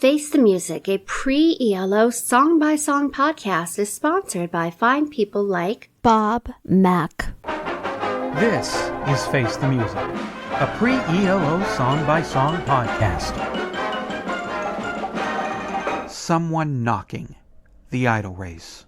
Face the Music, a pre-ELO song-by-song podcast, is sponsored by fine people like Bob Mack. This is Face the Music, a pre-ELO song-by-song podcast. Someone Knocking, The Idol Race.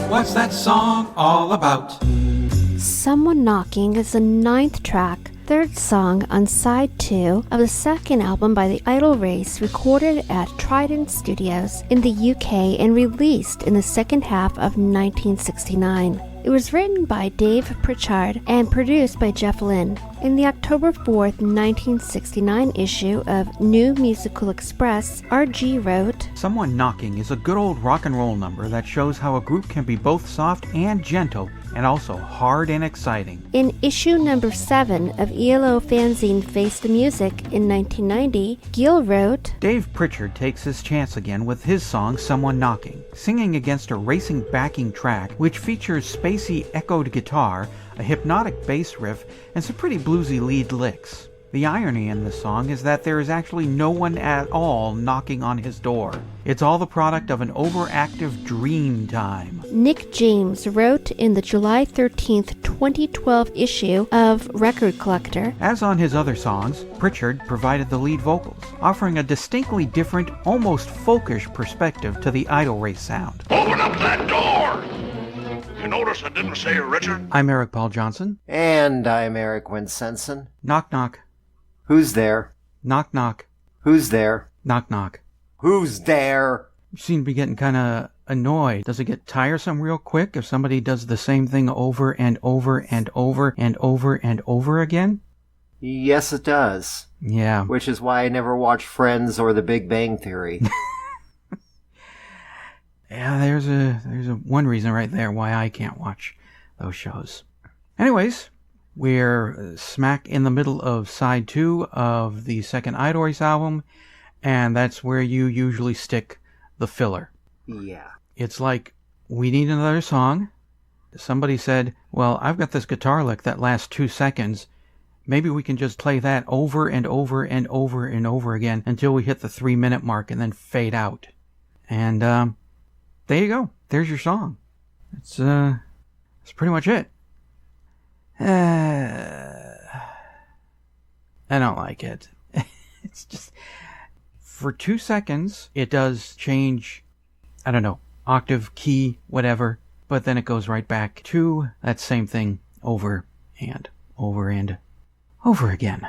What's that song all about? Someone Knocking is the 9th track, 3rd song on side 2 of the 2nd album by the Idol Race, recorded at Trident Studios in the UK and released in the second half of 1969. It was written by Dave Pritchard and produced by Jeff Lynne. In the October 4th, 1969 issue of New Musical Express, R.G. wrote, Someone Knocking is a good old rock and roll number that shows how a group can be both soft and gentle, and also hard and exciting. In issue number 7 of ELO fanzine Face the Music in 1990, Gill wrote, Dave Pritchard takes his chance again with his song Someone Knocking, singing against a racing backing track which features spacey echoed guitar, a hypnotic bass riff, and some pretty bluesy lead licks. The irony in this song is that there is actually no one at all knocking on his door. It's all the product of an overactive dream time. Nick James wrote in the July 13th, 2012 issue of Record Collector, As on his other songs, Pritchard provided the lead vocals, offering a distinctly different, almost folkish perspective to the Idol Race sound. Open up that door! You notice I didn't say Richard? I'm Eric Paul Johnson. And I'm Eric Winsenson. Knock knock. Who's there? Knock knock. Who's there? Knock knock. Who's there? You seem to be getting kind of annoyed. Does it get tiresome real quick if somebody does the same thing over and over and over and over and over again? Yes, it does. Yeah. Which is why I never watched Friends or The Big Bang Theory. Yeah, there's a one reason right there why I can't watch those shows. Anyways, we're smack in the middle of side 2 of the second Idol Race album, and that's where you usually stick the filler. Yeah. It's like, we need another song. Somebody said, well, I've got this guitar lick that lasts 2 seconds. Maybe we can just play that over and over and over and over again until we hit the 3-minute mark and then fade out. And, there you go. There's your song. That's pretty much it. I don't like it. It's just, for 2 seconds, it does change, I don't know, octave, key, whatever, but then it goes right back to that same thing over and over and over again.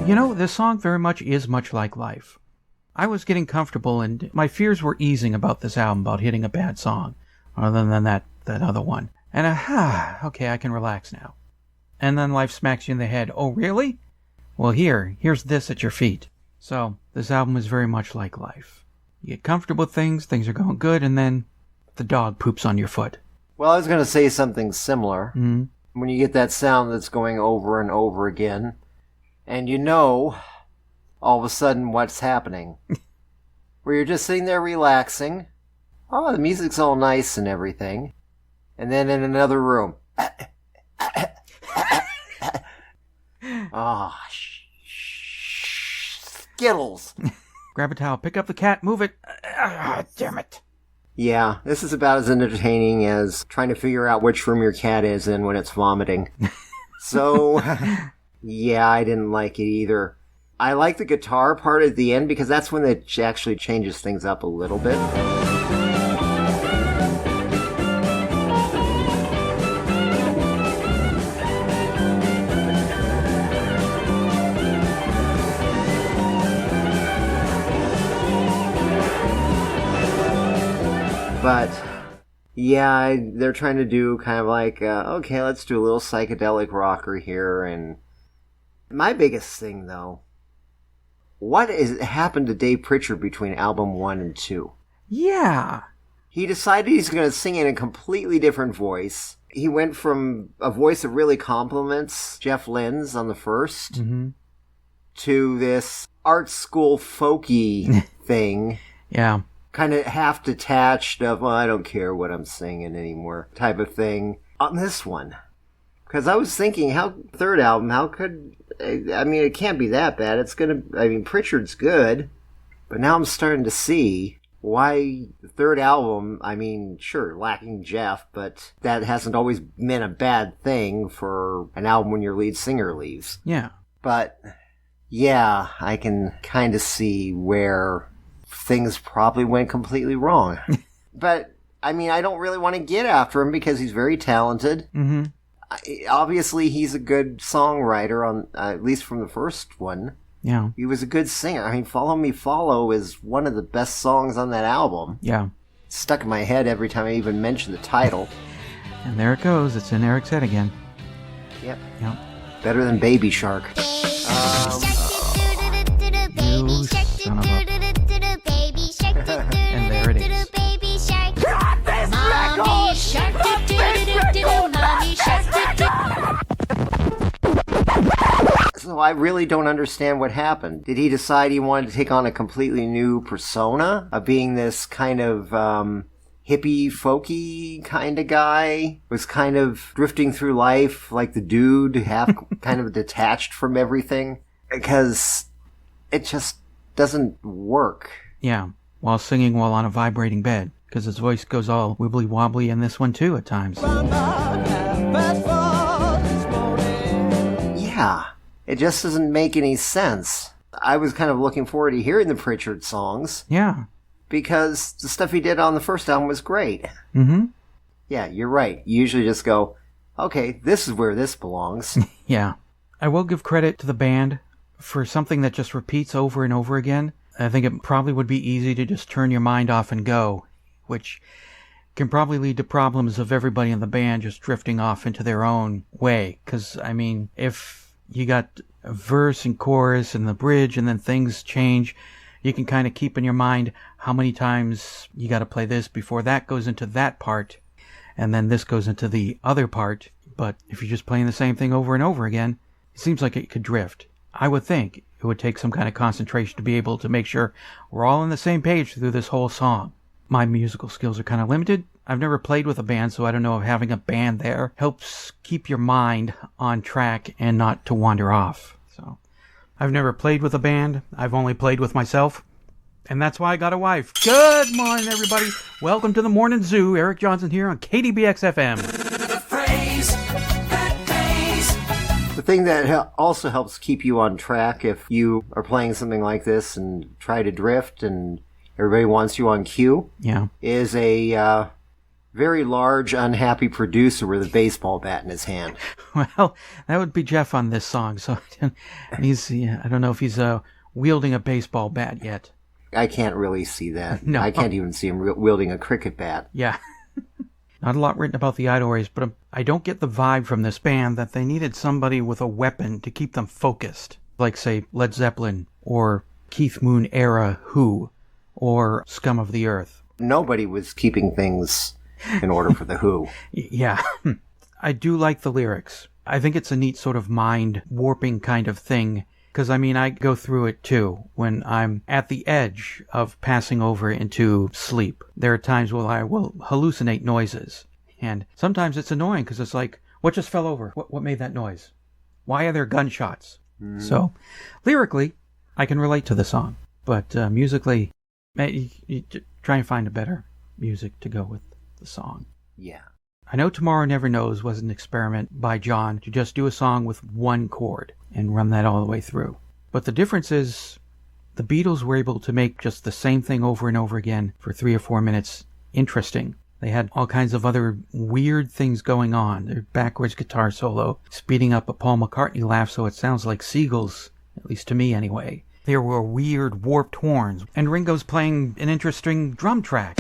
You know, this song very much is much like life. I was getting comfortable and my fears were easing about this album, about hitting a bad song, other than that other one. And okay, I can relax now. And then life smacks you in the head. Oh, really? Well, here's this at your feet. So, this album is very much like life. You get comfortable with things are going good, and then the dog poops on your foot. Well, I was going to say something similar. Mm-hmm. When you get that sound that's going over and over again, and you know, all of a sudden, what's happening. Where you're just sitting there relaxing. Oh, the music's all nice and everything. And then in another room. Oh, Skittles. Grab a towel, pick up the cat, move it. Damn it. Yeah, this is about as entertaining as trying to figure out which room your cat is in when it's vomiting. So, yeah, I didn't like it either. I like the guitar part at the end because that's when it actually changes things up a little bit. But yeah, they're trying to do kind of like, okay, let's do a little psychedelic rocker here. And my biggest thing, though, what happened to Dave Pritchard between album 1 and 2? Yeah. He decided he's going to sing in a completely different voice. He went from a voice that really compliments Jeff Lynne's on the first to this art school folky thing. Yeah. Kind of half detached of, well, I don't care what I'm singing anymore type of thing on this one. Because I was thinking, third album, how could, I mean, it can't be that bad. Pritchard's good, but now I'm starting to see why the third album, I mean, sure, lacking Jeff, but that hasn't always been a bad thing for an album when your lead singer leaves. Yeah. But, yeah, I can kind of see where things probably went completely wrong. But, I mean, I don't really want to get after him because he's very talented. Mm-hmm. Obviously, he's a good songwriter, on at least from the first one. Yeah. He was a good singer. I mean, Follow Me Follow is one of the best songs on that album. Yeah. It's stuck in my head every time I even mention the title. And there it goes. It's in Eric's head again. Yep. Yep. Better than Baby Shark. You son of a... And there it is. So I really don't understand what happened. Did he decide he wanted to take on a completely new persona of being this kind of hippie, folky kind of guy? Was kind of drifting through life like the dude, half kind of detached from everything? Because it just doesn't work. Yeah, while singing while on a vibrating bed. Because his voice goes all wibbly wobbly in this one too at times. Yeah. It just doesn't make any sense. I was kind of looking forward to hearing the Pritchard songs. Yeah. Because the stuff he did on the first album was great. Mm-hmm. Yeah, you're right. You usually just go, okay, this is where this belongs. Yeah. I will give credit to the band for something that just repeats over and over again. I think it probably would be easy to just turn your mind off and go, which can probably lead to problems of everybody in the band just drifting off into their own way. Because, I mean, if you got a verse and chorus and the bridge and then things change, you can kind of keep in your mind how many times you got to play this before that goes into that part and then this goes into the other part. But if you're just playing the same thing over and over again, it seems like it could drift. I would think it would take some kind of concentration to be able to make sure we're all on the same page through this whole song. My musical skills are kind of limited. I've never played with a band, so I don't know if having a band there helps keep your mind on track and not to wander off. So, I've never played with a band. I've only played with myself. And that's why I got a wife. Good morning, everybody. Welcome to the Morning Zoo. Eric Johnson here on KDBX FM. The thing that also helps keep you on track if you are playing something like this and try to drift and everybody wants you on cue, is a very large, unhappy producer with a baseball bat in his hand. Well, that would be Jeff on this song. So I don't know if he's wielding a baseball bat yet. I can't really see that. No. I can't even see him wielding a cricket bat. Yeah. Not a lot written about the Idle Race, but I don't get the vibe from this band that they needed somebody with a weapon to keep them focused. Like, say, Led Zeppelin, or Keith Moon era Who, or Scum of the Earth. Nobody was keeping things in order for the Who. Yeah. I do like the lyrics. I think it's a neat sort of mind-warping kind of thing. Because, I mean, I go through it, too, when I'm at the edge of passing over into sleep. There are times when I will hallucinate noises. And sometimes it's annoying, because it's like, what just fell over? What made that noise? Why are there gunshots? Mm-hmm. So, lyrically, I can relate to the song. But musically, you try and find a better music to go with the song. Yeah. I know Tomorrow Never Knows was an experiment by John to just do a song with one chord and run that all the way through. But the difference is the Beatles were able to make just the same thing over and over again for 3 or 4 minutes interesting. They had all kinds of other weird things going on. Their backwards guitar solo, speeding up a Paul McCartney laugh so it sounds like seagulls, at least to me anyway. There were weird warped horns, and Ringo's playing an interesting drum track.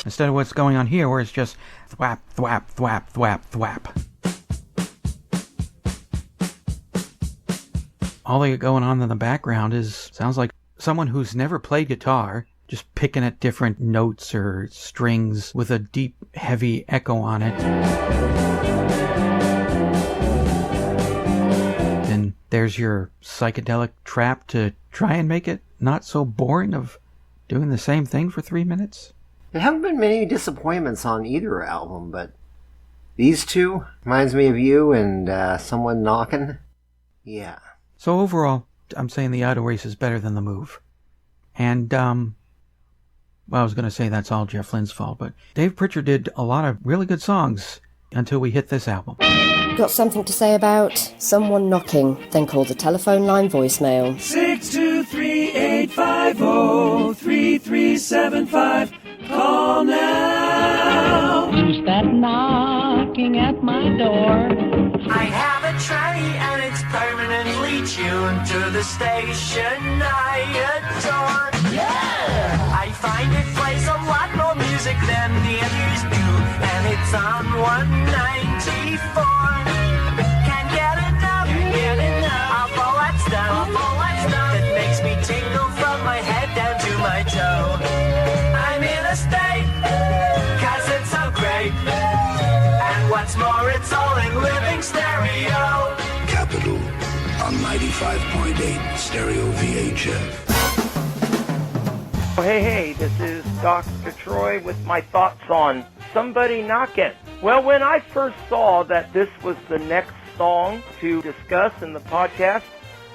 instead of what's going on here, where it's just thwap, thwap, thwap, thwap, thwap. All they got going on in the background sounds like someone who's never played guitar, just picking at different notes or strings with a deep, heavy echo on it. Then there's your psychedelic trap to try and make it not so boring of doing the same thing for 3 minutes. There haven't been many disappointments on either album, but these two reminds me of you and Someone Knocking. Yeah. So overall, I'm saying the Idle Race is better than the Move. And, well, I was going to say that's all Jeff Lynne's fault, but Dave Pritchard did a lot of really good songs until we hit this album. Got something to say about Someone Knocking? Then call the telephone line voicemail. 623-850-3375. Call now. Who's that knocking at my door? I have a tranny and it's permanently tuned to the station I adore. Yeah! I find it plays a lot more music than the others do, and it's on 194. Can't get enough, of all that stuff, that makes me tingle from my head down to my toe. I'm in a state, 'cause it's so great. And what's more, it's all in living stereo. Capital on 95.8 Stereo VHF. Oh, hey, this is Dr. Troy with my thoughts on Somebody Knockin'. Well, when I first saw that this was the next song to discuss in the podcast,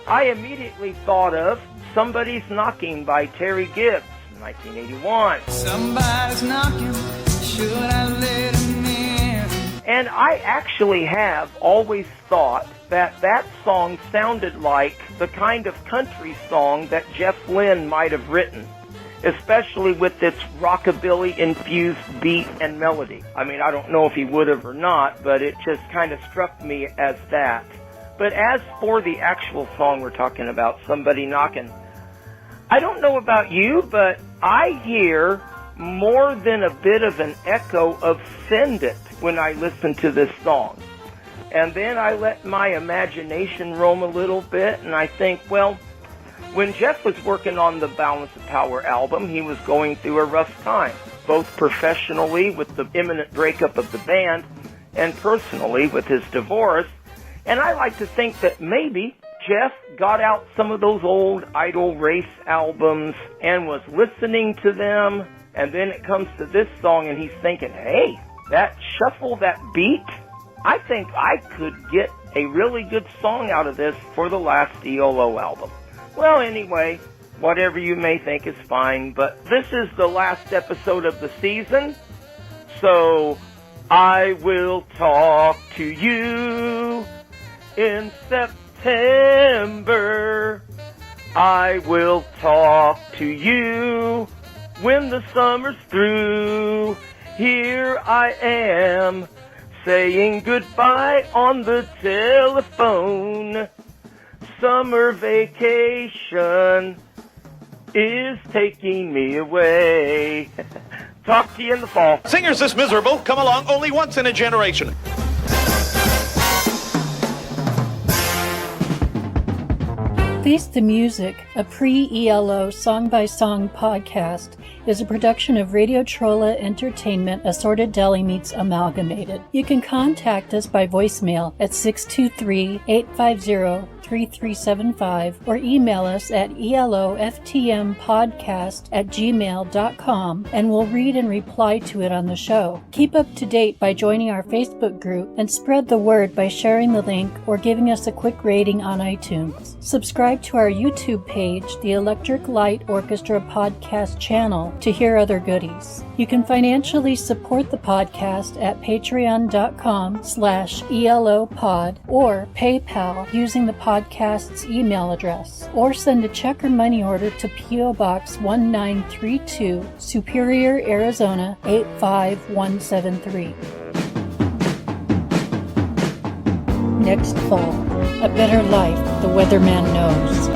I immediately thought of Somebody's Knocking by Terry Gibbs, 1981. Somebody's knocking, should I let him in? And I actually have always thought that song sounded like the kind of country song that Jeff Lynne might have written, especially with its rockabilly-infused beat and melody. I mean, I don't know if he would have or not, but it just kind of struck me as that. But as for the actual song we're talking about, Somebody Knockin', I don't know about you, but I hear more than a bit of an echo of Send It when I listen to this song. And then I let my imagination roam a little bit, and I think, well, when Jeff was working on the Balance of Power album, he was going through a rough time, both professionally with the imminent breakup of the band and personally with his divorce. And I like to think that maybe Jeff got out some of those old Idle Race albums and was listening to them, and then it comes to this song and he's thinking, hey, that shuffle, that beat, I think I could get a really good song out of this for the last ELO album. Well, anyway, whatever you may think is fine, but this is the last episode of the season, so I will talk to you in September. I will talk to you when the summer's through. Here I am, saying goodbye on the telephone. Summer vacation is taking me away. Talk to you in the fall. Singers this miserable come along only once in a generation. Face the Music, a pre-ELO song-by-song podcast, is a production of Radio Trolla Entertainment Assorted Deli Meats Amalgamated. You can contact us by voicemail at 623-850-3375 or email us at eloftmpodcast@gmail.com and we'll read and reply to it on the show. Keep up to date by joining our Facebook group and spread the word by sharing the link or giving us a quick rating on iTunes. Subscribe to our YouTube page, the Electric Light Orchestra Podcast channel, to hear other goodies. You can financially support the podcast at patreon.com/ELOpod or PayPal using the podcast's email address, or send a check or money order to P.O. Box 1932, Superior, Arizona 85173. Next fall, a better life the weatherman knows.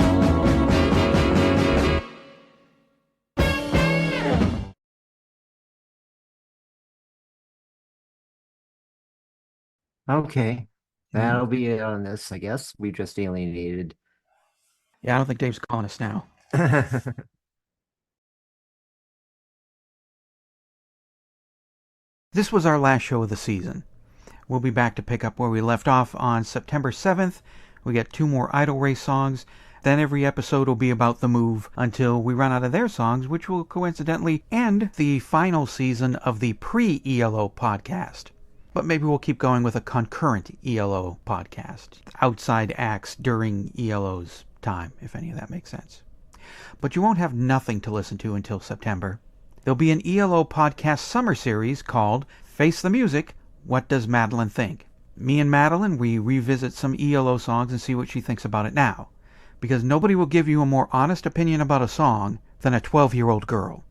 Okay. That'll be it on this, I guess. We just alienated. Yeah, I don't think Dave's calling us now. This was our last show of the season. We'll be back to pick up where we left off on September 7th. We get 2 more Idle Race songs. Then every episode will be about the move until we run out of their songs, which will coincidentally end the final season of the pre-ELO podcast. But maybe we'll keep going with a concurrent ELO podcast. Outside acts during ELO's time, if any of that makes sense. But you won't have nothing to listen to until September. There'll be an ELO podcast summer series called Face the Music, What Does Madeline Think? Me and Madeline, we revisit some ELO songs and see what she thinks about it now. Because nobody will give you a more honest opinion about a song than a 12-year-old girl.